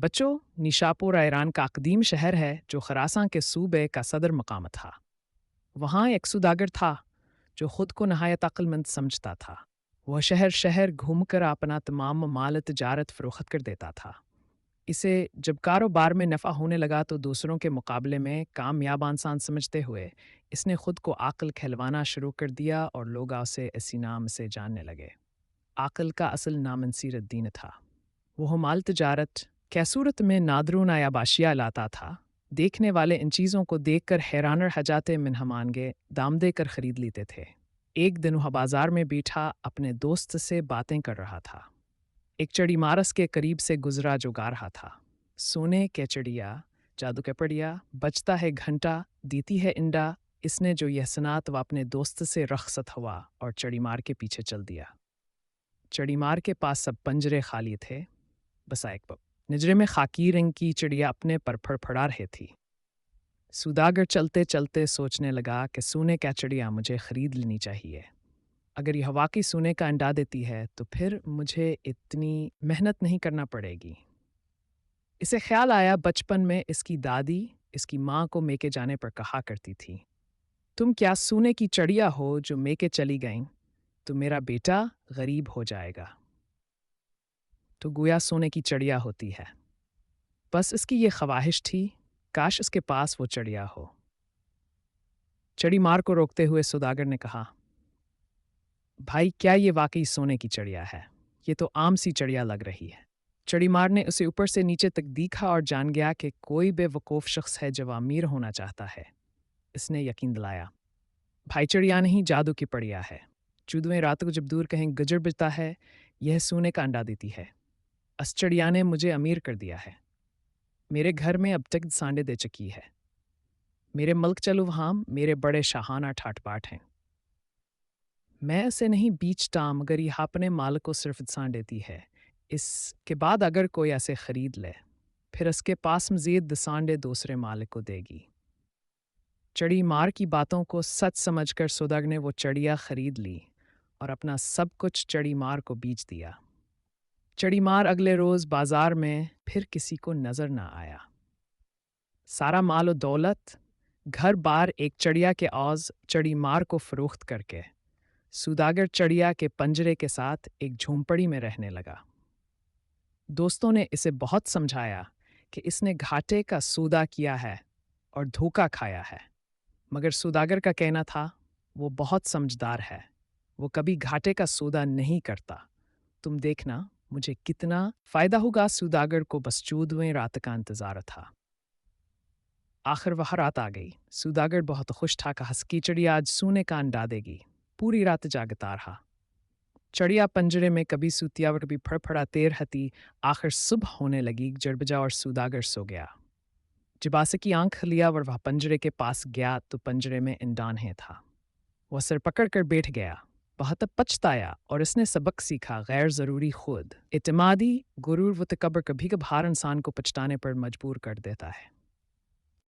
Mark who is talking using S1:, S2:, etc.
S1: बच्चों, Nishapur Iran का कदीम शहर है जो खरासां के सूबे का सदर मकाम था। वहाँ एक सुदागर था जो खुद को नहायत अक्लमंद समझता था। वह शहर शहर घूमकर अपना तमाम माल तजारत फरोख्त कर देता था। इसे जब कारोबार में नफ़ा होने लगा तो दूसरों के मुकाबले में कामयाब इंसान समझते हुए इसने खुद को आकल कहलवाना शुरू कर दिया और लोग उसे इसी नाम से जानने लगे। आकल का असल नाम नसीरुद्दीन था। वह माल तजारत कैसूरत में नादरून आयाबाशिया लाता था। देखने वाले इन चीज़ों को देखकर हैरान रह जाते, मिन्हमानगे दाम देकर खरीद लेते थे। एक दिन वह बाजार में बैठा अपने दोस्त से बातें कर रहा था। एक चड़ी मारस के करीब से गुजरा जो गा रहा था, सोने के चिड़िया जादू के पड़िया, बजता है घंटा देती है इंडा। इसने जो यह सनात वह अपने दोस्त से रखसत हुआ और चड़ीमार के पीछे चल दिया। चड़ीमार के पास सब पंजरे खाली थे, बसा एक निजरे में खाकी रंग की चिड़िया अपने पर फड़फड़ा रही थी। सुदागर चलते चलते सोचने लगा कि सोने का चिड़िया मुझे खरीद लेनी चाहिए। अगर यह वाकई सोने का अंडा देती है तो फिर मुझे इतनी मेहनत नहीं करना पड़ेगी। इसे ख्याल आया, बचपन में इसकी दादी इसकी माँ को मेके जाने पर कहा करती थी, तुम क्या सोने की चिड़िया हो जो मेके चली गईं, तो मेरा बेटा गरीब हो जाएगा। तो गोया सोने की चिड़िया होती है। बस इसकी ये ख्वाहिश थी, काश इसके पास वो चिड़िया हो। चड़ी मार को रोकते हुए सुदागर ने कहा, भाई क्या ये वाकई सोने की चिड़िया है? ये तो आम सी चिड़िया लग रही है। चड़ीमार ने उसे ऊपर से नीचे तक देखा और जान गया कि कोई बेवकूफ़ शख्स है जो अमीर होना चाहता है। इसने यकीन दिलाया, भाई चिड़िया नहीं, जादू की पड़िया है। चौदहवें रात को जब दूर कहीं गजर बजता है, यह सोने का अंडा देती है। इस चिड़िया ने मुझे अमीर कर दिया है। मेरे घर में अब तक सांडे दे चुकी है। मेरे मुल्क चलो वहाँ मेरे बड़े शाहाना ठाट बाट हैं। मैं इसे नहीं बीचता, मगर यह अपने माल को सिर्फ सांड देती है। इसके बाद अगर कोई ऐसे खरीद ले, फिर इसके पास मजीद दसांडे दूसरे मालिक को देगी। चड़ी मार की बातों को सच समझकर सुदागर ने वो चिड़िया खरीद ली और अपना सब कुछ चड़ी मार को बेच दिया। चड़ी मार अगले रोज बाजार में फिर किसी को नजर ना आया। सारा माल और दौलत, घर बार एक चिड़िया के औज चड़ी मार को फरोख्त करके सुदागर चिड़िया के पंजरे के साथ एक झोंपड़ी में रहने लगा। दोस्तों ने इसे बहुत समझाया कि इसने घाटे का सौदा किया है और धोखा खाया है, मगर सुदागर का कहना था, वो बहुत समझदार है, वो कभी घाटे का सौदा नहीं करता। तुम देखना मुझे कितना फायदा होगा। सुदागर को बस 14वें रात का इंतजार था। आखिर वह रात आ गई। सुदागर बहुत खुश था कि हंसकी चिड़िया आज सोने का अंडा देगी। पूरी रात जागता रहा। चिड़िया पंजरे में कभी सूतिया और कभी फड़फड़ाती रहती। आखिर सुबह होने लगी, जड़बजा और सुदागर सो गया। जब आसे की आंख लिया और वह पंजरे के पास गया तो पंजरे में इंडान है था। वह सिर पकड़ कर बैठ गया। वह तब पछताया और इसने सबक सीखा, गैर ज़रूरी खुद इत्मीदी, गुरूर व तकब्बुर कभी कभार इंसान को पछताने पर मजबूर कर देता है।